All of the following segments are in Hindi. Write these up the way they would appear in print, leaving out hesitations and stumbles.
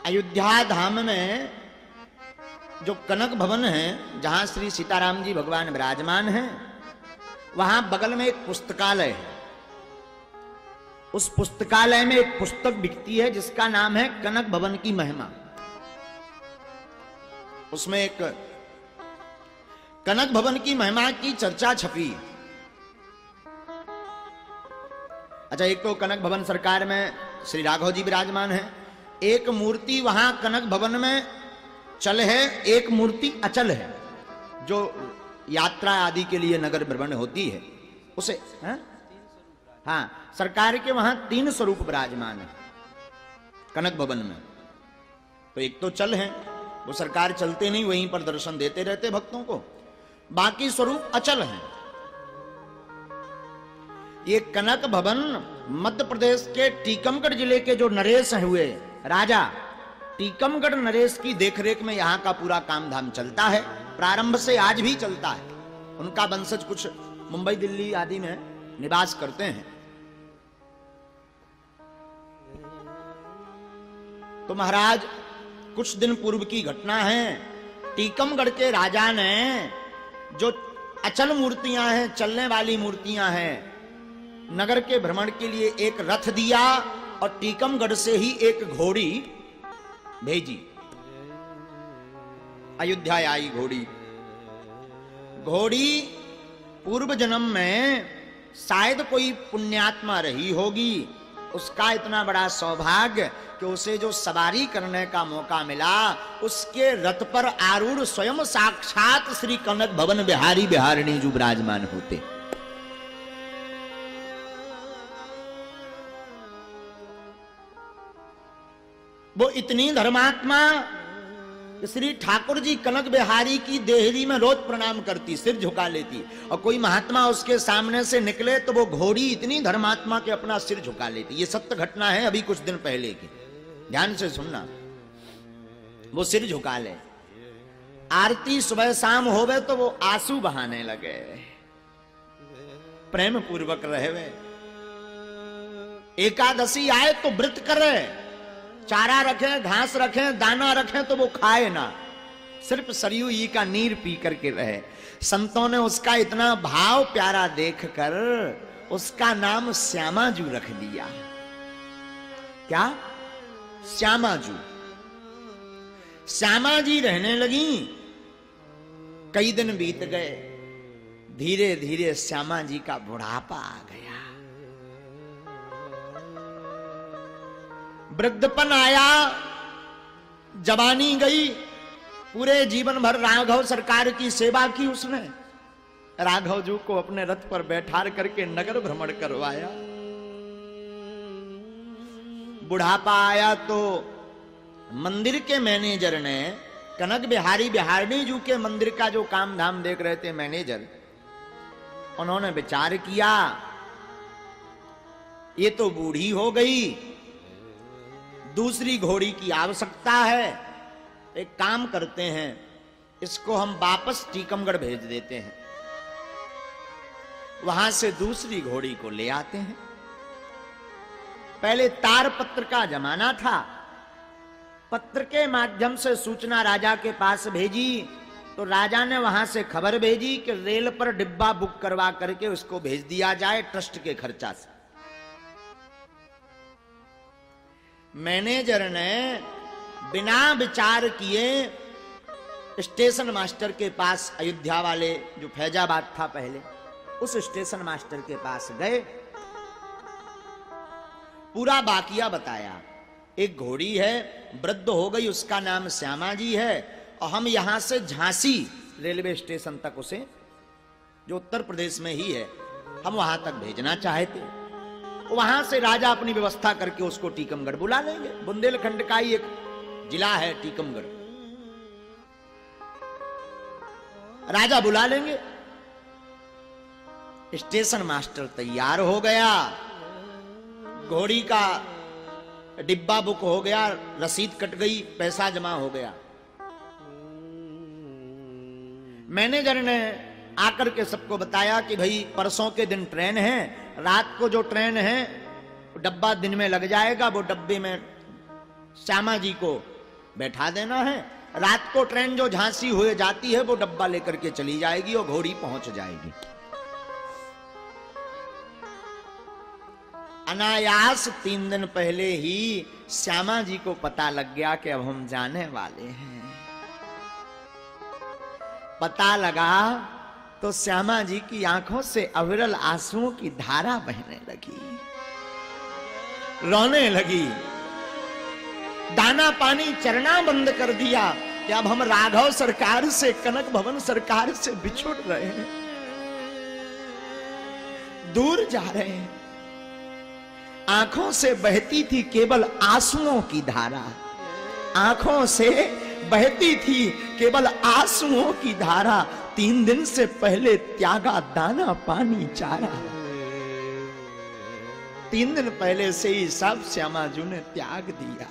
अयोध्या धाम में जो कनक भवन है, जहां श्री सीताराम जी भगवान विराजमान हैं, वहां बगल में एक पुस्तकालय है। उस पुस्तकालय में एक पुस्तक बिकती है जिसका नाम है कनक भवन की महिमा। उसमें एक कनक भवन की महिमा की चर्चा छपी। अच्छा, एक तो कनक भवन सरकार में श्री राघव जी विराजमान है, एक मूर्ति वहां कनक भवन में चल है, एक मूर्ति अचल है, जो यात्रा आदि के लिए नगर भ्रमण होती है उसे हाँ, सरकार के वहां 3 स्वरूप विराजमान है कनक भवन में। तो एक तो चल है, वो सरकार चलते नहीं, वहीं पर दर्शन देते रहते भक्तों को। बाकी स्वरूप अचल हैं। ये कनक भवन मध्य प्रदेश के टीकमगढ़ जिले के जो नरेश हुए राजा टीकमगढ़ नरेश की देखरेख में यहां का पूरा काम धाम चलता है। प्रारंभ से आज भी चलता है। उनका वंशज कुछ मुंबई दिल्ली आदि में निवास करते हैं। तो महाराज, कुछ दिन पूर्व की घटना है। टीकमगढ़ के राजा ने जो अचल मूर्तियां हैं, चलने वाली मूर्तियां हैं, नगर के भ्रमण के लिए एक रथ दिया और टीकमगढ़ से ही एक घोड़ी भेजी। अयोध्या आई घोड़ी। घोड़ी पूर्व जन्म में शायद कोई पुण्यात्मा रही होगी। उसका इतना बड़ा सौभाग्य कि उसे जो सवारी करने का मौका मिला, उसके रथ पर आरूढ़ स्वयं साक्षात श्री कनक भवन बिहारी बिहारिणी जो विराजमान होते। वो इतनी धर्मात्मा श्री ठाकुर जी कनक बिहारी की देहरी में रोज प्रणाम करती, सिर झुका लेती। और कोई महात्मा उसके सामने से निकले तो वो घोड़ी इतनी धर्मात्मा के अपना सिर झुका लेती। ये सत्य घटना है, अभी कुछ दिन पहले की, ध्यान से सुनना। वो सिर झुका ले। आरती सुबह शाम होवे तो वो आंसू बहाने लगे, प्रेम पूर्वक रहे। एकादशी आए तो व्रत करे, चारा रखें, घास रखें, दाना रखें तो वो खाए ना, सिर्फ सरयू जी का नीर पी करके रहे। संतों ने उसका इतना भाव प्यारा देखकर उसका नाम श्यामाजू रख दिया। क्या? श्यामाजू। श्यामा जी रहने लगी। कई दिन बीत गए। धीरे धीरे श्यामा जी का बुढ़ापा आ गया, वृद्धपन आया, जवानी गई। पूरे जीवन भर राघव सरकार की सेवा की उसने। राघव जी को अपने रथ पर बैठार करके नगर भ्रमण करवाया। बुढ़ापा आया तो मंदिर के मैनेजर ने, कनक बिहारी बिहारिणी जी के मंदिर का जो काम धाम देख रहे थे मैनेजर, उन्होंने विचार किया ये तो बूढ़ी हो गई, दूसरी घोड़ी की आवश्यकता है। एक काम करते हैं, इसको हम वापस टीकमगढ़ भेज देते हैं, वहां से दूसरी घोड़ी को ले आते हैं। पहले तार पत्र का जमाना था। पत्र के माध्यम से सूचना राजा के पास भेजी तो राजा ने वहां से खबर भेजी कि रेल पर डिब्बा बुक करवा करके उसको भेज दिया जाए ट्रस्ट के खर्चा से। मैनेजर ने बिना विचार किए स्टेशन मास्टर के पास, अयोध्या वाले जो फैजाबाद था पहले, उस स्टेशन मास्टर के पास गए। पूरा बाकिया बताया। एक घोड़ी है, वृद्ध हो गई, उसका नाम श्यामा जी है, और हम यहां से झांसी रेलवे स्टेशन तक उसे, जो उत्तर प्रदेश में ही है, हम वहां तक भेजना चाहते। वहां से राजा अपनी व्यवस्था करके उसको टीकमगढ़ बुला लेंगे। बुंदेलखंड का ही एक जिला है टीकमगढ़, राजा बुला लेंगे। स्टेशन मास्टर तैयार हो गया, घोड़ी का डिब्बा बुक हो गया, रसीद कट गई, पैसा जमा हो गया। मैनेजर ने आकर के सबको बताया कि भाई परसों के दिन ट्रेन है, रात को जो ट्रेन है डब्बा दिन में लग जाएगा, वो डब्बे में श्यामा जी को बैठा देना है, रात को ट्रेन जो झांसी हुए जाती है वो डब्बा लेकर के चली जाएगी और घोड़ी पहुंच जाएगी। अनायास 3 दिन पहले ही श्यामा जी को पता लग गया कि अब हम जाने वाले हैं। पता लगा तो श्यामा जी की आंखों से अविरल आंसुओं की धारा बहने लगी, रोने लगी, दाना पानी चरना बंद कर दिया कि अब हम राघव सरकार से, कनक भवन सरकार से बिछुड़ रहे हैं, दूर जा रहे हैं। आंखों से बहती थी केवल आंसुओं की धारा, आंखों से बहती थी केवल आंसुओं की धारा। 3 दिन से पहले त्यागा दाना पानी चारा, 3 दिन पहले से ही सब श्यामा जी ने त्याग दिया।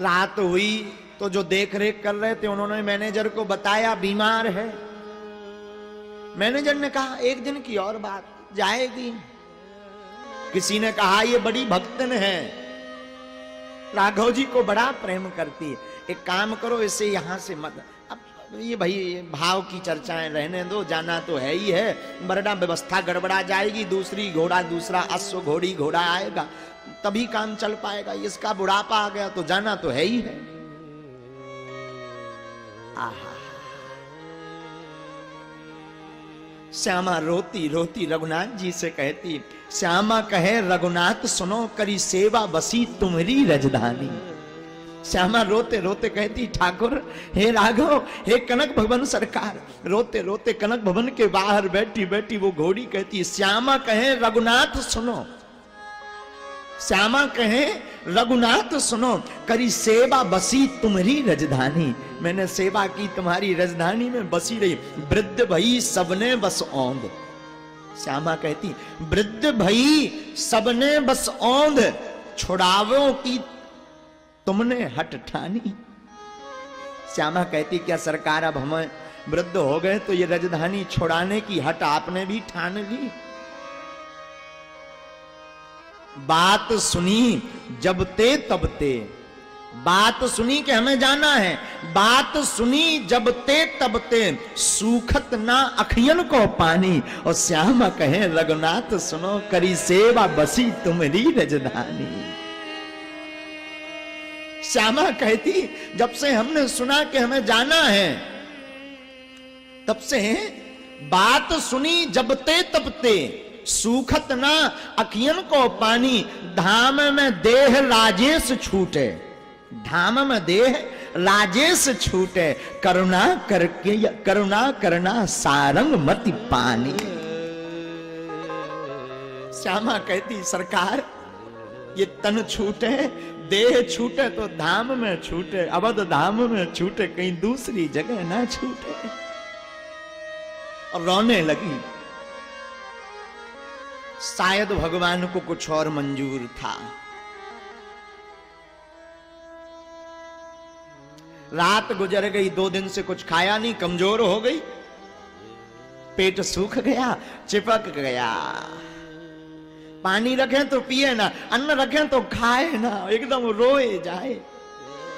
रात हुई तो जो देख रेख कर रहे थे उन्होंने मैनेजर को बताया बीमार है। मैनेजर ने कहा 1 दिन की और बात, जाएगी। किसी ने कहा ये बड़ी भक्तन है, राघव जी को बड़ा प्रेम करती है, एक काम करो इसे यहां से मत, अब ये भाई भाव की चर्चाएं रहने दो, जाना तो है ही है, बरडा व्यवस्था गड़बड़ा जाएगी, दूसरी घोड़ा, दूसरा अश्व घोड़ी घोड़ा आएगा तभी काम चल पाएगा, इसका बुढ़ापा आ गया तो जाना तो है ही है। आहा, श्यामा रोती रोती रघुनाथ जी से कहती, श्यामा कहे रघुनाथ सुनो करी सेवा बसी तुम्हारी रजधानी। श्यामा रोते रोते कहती, ठाकुर हे राघव, हे कनक भवन सरकार। रोते रोते कनक भवन के बाहर बैठी बैठी वो घोड़ी कहती, श्यामा कहे रघुनाथ सुनो, श्यामा कहे रघुनाथ सुनो करी सेवा बसी तुम्हारी रजधानी। मैंने सेवा की तुम्हारी राजधानी में बसी रही, वृद्ध भई सबने बस औंध। श्यामा कहती, वृद्ध भई सबने बस औंध, छुड़ावो की तुमने हट ठानी। श्यामा कहती, क्या सरकार अब हम वृद्ध हो गए तो ये राजधानी छुड़ाने की हट आपने भी ठान ली? बात सुनी जब ते तब ते, बात सुनी कि हमें जाना है, बात सुनी जब ते तब ते, सूखत ना अखियन को पानी। और श्यामा कहे रघुनाथ सुनो करी सेवा बसी तुम्हारी राजधानी। श्यामा कहती, जब से हमने सुना कि हमें जाना है तब से बात सुनी जब ते तब ते, सूखत ना अखियन को पानी। धाम में देह राजेश छूटे, धाम में देह राजेश छूटे, करुणा करके करुणा करना सारंग मति पानी। श्यामा कहती, सरकार ये तन छूटे, देह छूटे तो धाम में छूटे, अवध धाम में छूटे, कहीं दूसरी जगह ना छूटे। और रोने लगी। शायद भगवान को कुछ और मंजूर था। रात गुजर गई, 2 दिन से कुछ खाया नहीं, कमजोर हो गई, पेट सूख गया, चिपक गया। पानी रखें तो पिए ना, अन्न रखें तो खाए ना, एकदम रोए जाए।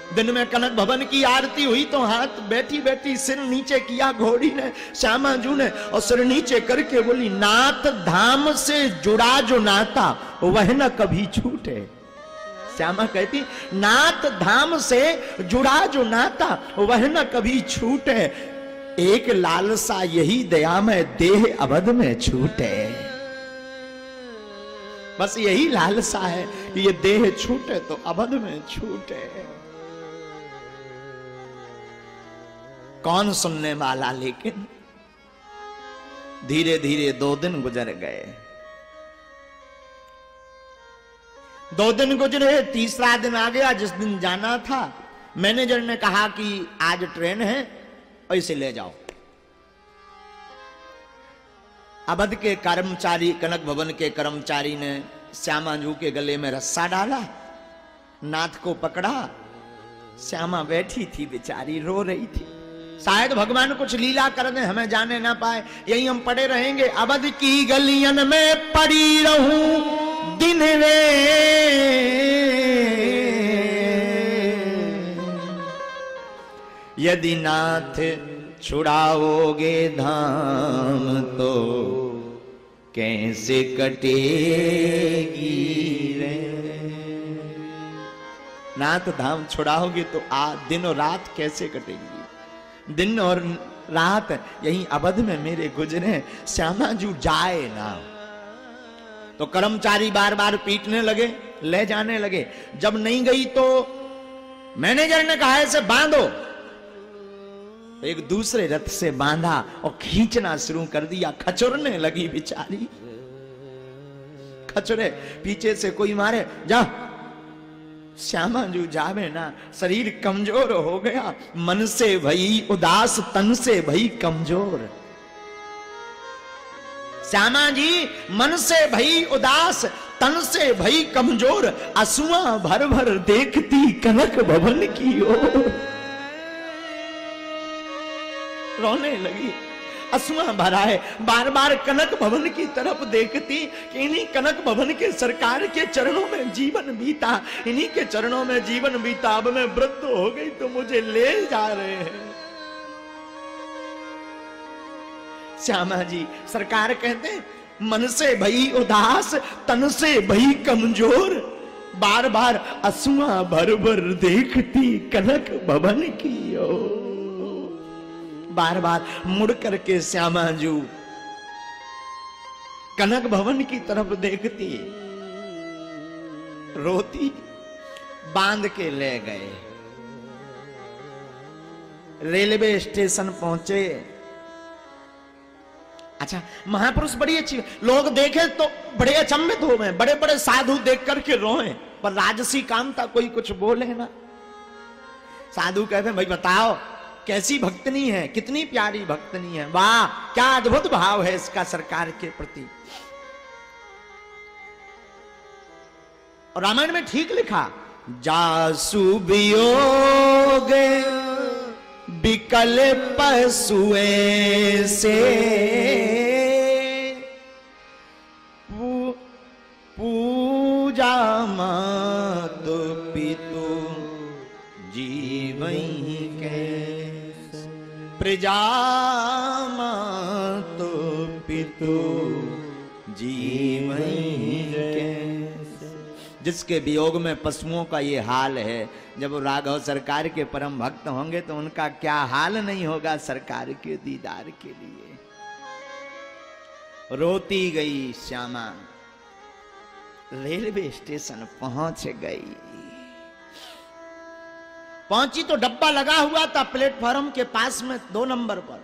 दिन में कनक भवन की आरती हुई तो हाथ बैठी बैठी सिर नीचे किया घोड़ी ने, श्यामा जू ने, और सिर नीचे करके बोली, नाथ धाम से जुड़ा जो नाता वह न कभी छूटे। श्यामा कहती, नाथ धाम से जुड़ा जो नाता वह न कभी छूटे, एक लालसा यही दया में देह अवध में छूटे। बस यही लालसा है कि ये देह छूटे तो अवध में छूटे। कौन सुनने वाला? लेकिन धीरे धीरे 2 दिन गुजर गए। 2 दिन गुजरे, तीसरा दिन आ गया जिस दिन जाना था। मैनेजर ने कहा कि आज ट्रेन है और इसे ले जाओ। अवध के कर्मचारी, कनक भवन के कर्मचारी ने श्यामा जू के गले में रस्सा डाला, नाथ को पकड़ा। श्यामा बैठी थी बेचारी, रो रही थी। शायद भगवान कुछ लीला कर दे, हमें जाने ना पाए, यही हम पड़े रहेंगे। अवध की गलियन में पड़ी रहूं, दिन रे यदि नाथ छुड़ाओगे धाम तो कैसे कटेगी रे। नाथ धाम छुड़ाओगे तो दिन और रात कैसे कटेगी। दिन और रात यही अवध में मेरे गुजरे, श्यामा जू जाए ना। तो कर्मचारी बार बार पीटने लगे, ले जाने लगे। जब नहीं गई तो मैनेजर ने कहा ऐसे बांधो। एक दूसरे रथ से बांधा और खींचना शुरू कर दिया। खचुरने लगी बेचारी। खचुरे पीछे से कोई मारे, जा श्यामा जू जावे ना। शरीर कमजोर हो गया, मन से भई उदास, तन से भई कमजोर। श्यामा जी मन से भई उदास, तन से भई कमजोर। आंसुआ भर भर देखती कनक भवन की ओर। रोने लगी, आंसुआ भरा है। बार बार कनक भवन की तरफ देखती कि इन्हीं कनक भवन के सरकार के चरणों में जीवन बीता, इन्हीं के चरणों में जीवन बीता। अब मैं वृद्ध हो गई तो मुझे ले जा रहे हैं। श्यामा जी सरकार कहते हैं मन से भई उदास, तन से भई कमजोर। बार बार आंसुआ भर भर देखती कनक भवन की ओर। बार बार मुड़ करके श्यामा जू कनक भवन की तरफ देखती, रोती। बांध के ले गए। रेलवे स्टेशन पहुंचे। अच्छा महापुरुष बड़ी अच्छी, लोग देखे तो बड़े अचंभित हो गए। बड़े बड़े साधु देख करके रोए, पर राजसी काम था, कोई कुछ बोले ना। साधु कहते भाई बताओ कैसी भक्तनी है, कितनी प्यारी भक्तनी है, वाह क्या अद्भुत भाव है इसका सरकार के प्रति। और रामायण में ठीक लिखा, जासु वियोग बिकल पशुए से पूजा मत पितु जीवई के प्रजा तो पितु जीवई के। जिसके वियोग में पशुओं का ये हाल है, जब राघव सरकार के परम भक्त होंगे तो उनका क्या हाल नहीं होगा सरकार के दीदार के लिए। रोती गई श्यामा। रेलवे स्टेशन पहुंच गई। पहुंची तो डब्बा लगा हुआ था प्लेटफॉर्म के पास में 2 नंबर पर।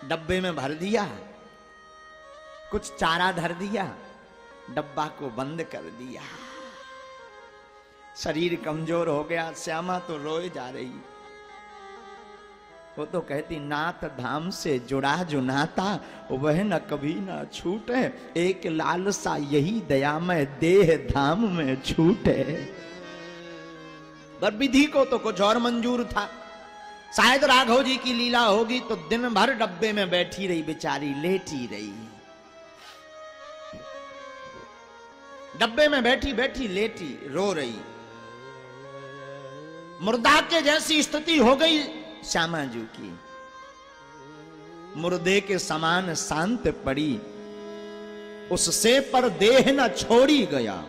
डब्बे में भर दिया, कुछ चारा धर दिया, डब्बा को बंद कर दिया। शरीर कमजोर हो गया। श्यामा तो रोए जा रही। वो तो कहती नाथ धाम से जुड़ा जो नाता वह न कभी न छूटे। एक लालसा यही दयामय देह धाम में छूटे। पर विधि को तो कुछ और मंजूर था। शायद राघव जी की लीला होगी तो दिन भर डब्बे में बैठी रही बेचारी, लेटी रही। डब्बे में बैठी बैठी लेटी रो रही। मुर्दा के जैसी स्थिति हो गई श्यामा जी की। मुर्दे के समान शांत पड़ी, उससे पर देह न छोड़ी गया।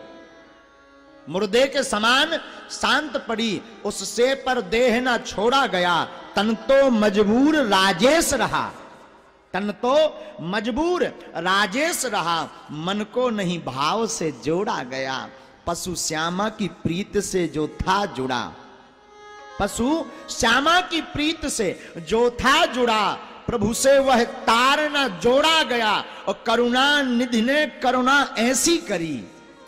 मुर्दे के समान शांत पड़ी, उससे पर देह न छोड़ा गया। तन तो मजबूर राजेश रहा, तन तो मजबूर राजेश रहा। मन को नहीं भाव से जोड़ा गया। पशु श्यामा की प्रीत से जो था जुड़ा, पशु श्यामा की प्रीत से जो था जुड़ा, प्रभु से वह तार न जोड़ा गया। और करुणा निधि ने करुणा ऐसी करी,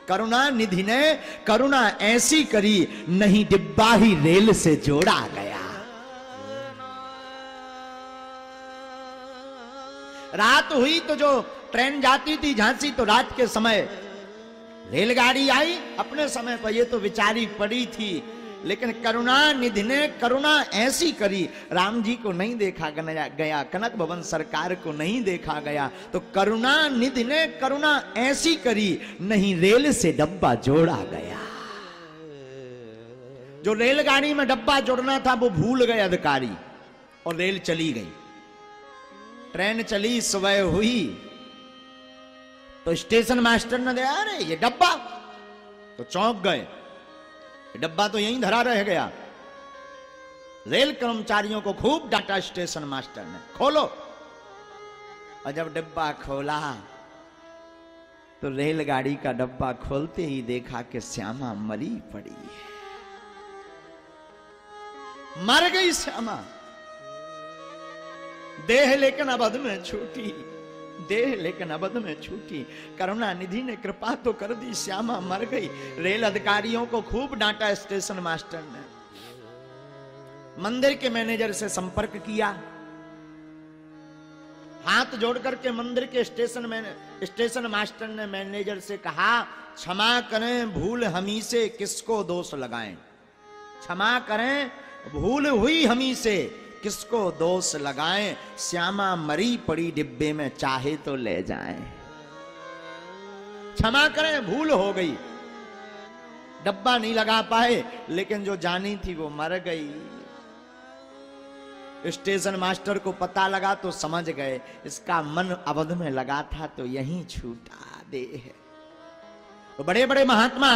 करुणा निधि ने करुणा ऐसी करी, नहीं डिब्बा ही रेल से जोड़ा गया। रात हुई तो जो ट्रेन जाती थी झांसी, तो रात के समय रेलगाड़ी आई अपने समय पर। ये तो बेचारी पड़ी थी लेकिन करुणा निधि ने करुणा ऐसी करी, राम जी को नहीं देखा गया, कनक भवन सरकार को नहीं देखा गया, तो करुणा निधि ने करुणा ऐसी करी, नहीं रेल से डब्बा जोड़ा गया। जो रेलगाड़ी में डब्बा जोड़ना था वो भूल गए अधिकारी और रेल चली गई। ट्रेन चली, सुबह हुई तो स्टेशन मास्टर ने देखा अरे ये डब्बा, तो चौंक गए, डब्बा तो यहीं धरा रह गया। रेल कर्मचारियों को खूब डांटा स्टेशन मास्टर ने, खोलो। और जब डब्बा खोला तो रेलगाड़ी का डब्बा खोलते ही देखा कि श्यामा मरी पड़ी है। मर गई श्यामा, देह लेकिन अवध में छूटी, देह लेकिन अवध में छूटी। करुणा निधि ने कृपा तो कर दी, श्यामा मर गई। रेल अधिकारियों को खूब डांटा स्टेशन मास्टर ने। मंदिर के मैनेजर से संपर्क किया, हाथ जोड़ करके मंदिर के स्टेशन मास्टर ने मैनेजर से कहा क्षमा करें भूल हमी से किसको दोष लगाएं, क्षमा करें भूल हुई हमी से किसको दोष लगाएं, श्यामा मरी पड़ी डिब्बे में चाहे तो ले जाएं। क्षमा करें भूल हो गई, डब्बा नहीं लगा पाए, लेकिन जो जानी थी वो मर गई। स्टेशन मास्टर को पता लगा तो समझ गए इसका मन अवध में लगा था तो यहीं छूटा देह। तो बड़े बड़े महात्मा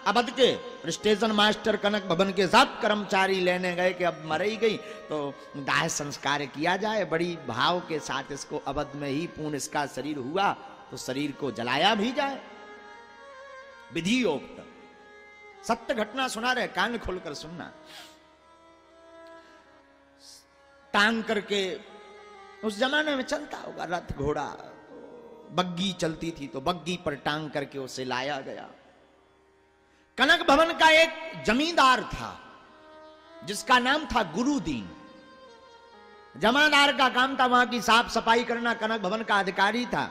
अवध के स्टेशन मास्टर कनक भवन के सब कर्मचारी लेने गए कि अब मर ही गई तो दाह संस्कार किया जाए। बड़ी भाव के साथ इसको अवध में ही पूर्ण इसका शरीर हुआ तो शरीर को जलाया भी जाए। विधि योक्त सत्य घटना सुना रहे, कान खोलकर सुनना। टांग करके उस जमाने में चलता होगा रथ घोड़ा, बग्गी चलती थी तो बग्गी पर टांग करके उसे लाया गया। कनक भवन का एक जमींदार था जिसका नाम था गुरुदीन। जमादार का काम था वहां की साफ सफाई करना, कनक भवन का अधिकारी था।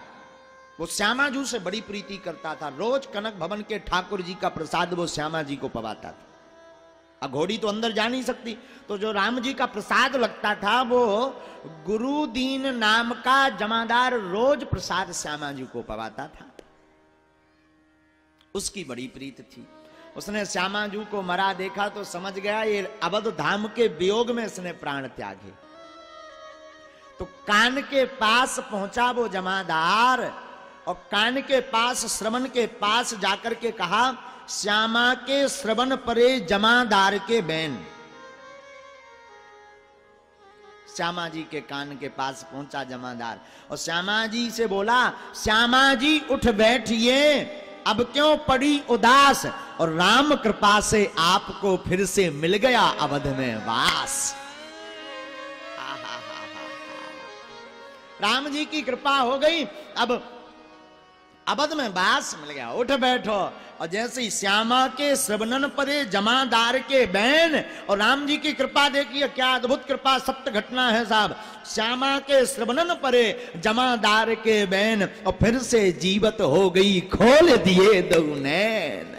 वो श्यामाजू से बड़ी प्रीति करता था, रोज कनक भवन के ठाकुर जी का प्रसाद वो श्यामा जी को पवाता था। अब घोड़ी तो अंदर जा नहीं सकती, तो जो राम जी का प्रसाद लगता था वो गुरुदीन नाम का जमादार रोज प्रसाद श्यामा जी को पवाता था। उसकी बड़ी प्रीत थी। उसने श्यामाजू को मरा देखा तो समझ गया ये अवध धाम के वियोग में इसने प्राण त्यागे। तो कान के पास पहुंचा वो जमादार और कान के पास श्रवण के पास जाकर के कहा श्यामा के श्रवण परे जमादार के बैन। श्यामा जी के कान के पास पहुंचा जमादार और श्यामा जी से बोला श्यामा जी उठ बैठिए, अब क्यों पड़ी उदास, और राम कृपा से आपको फिर से मिल गया अवध में वास। राम जी की कृपा हो गई, अब अवध में वास मिल गया, उठ बैठो। और जैसे ही श्यामा के श्रवणन परे जमादार के बैन, और राम जी की कृपा देखिए क्या अद्भुत कृपा, सत्य घटना है साहब। श्यामा के श्रवणन परे जमादार के बैन, और फिर से जीवत हो गई खोल दिए दो नैन।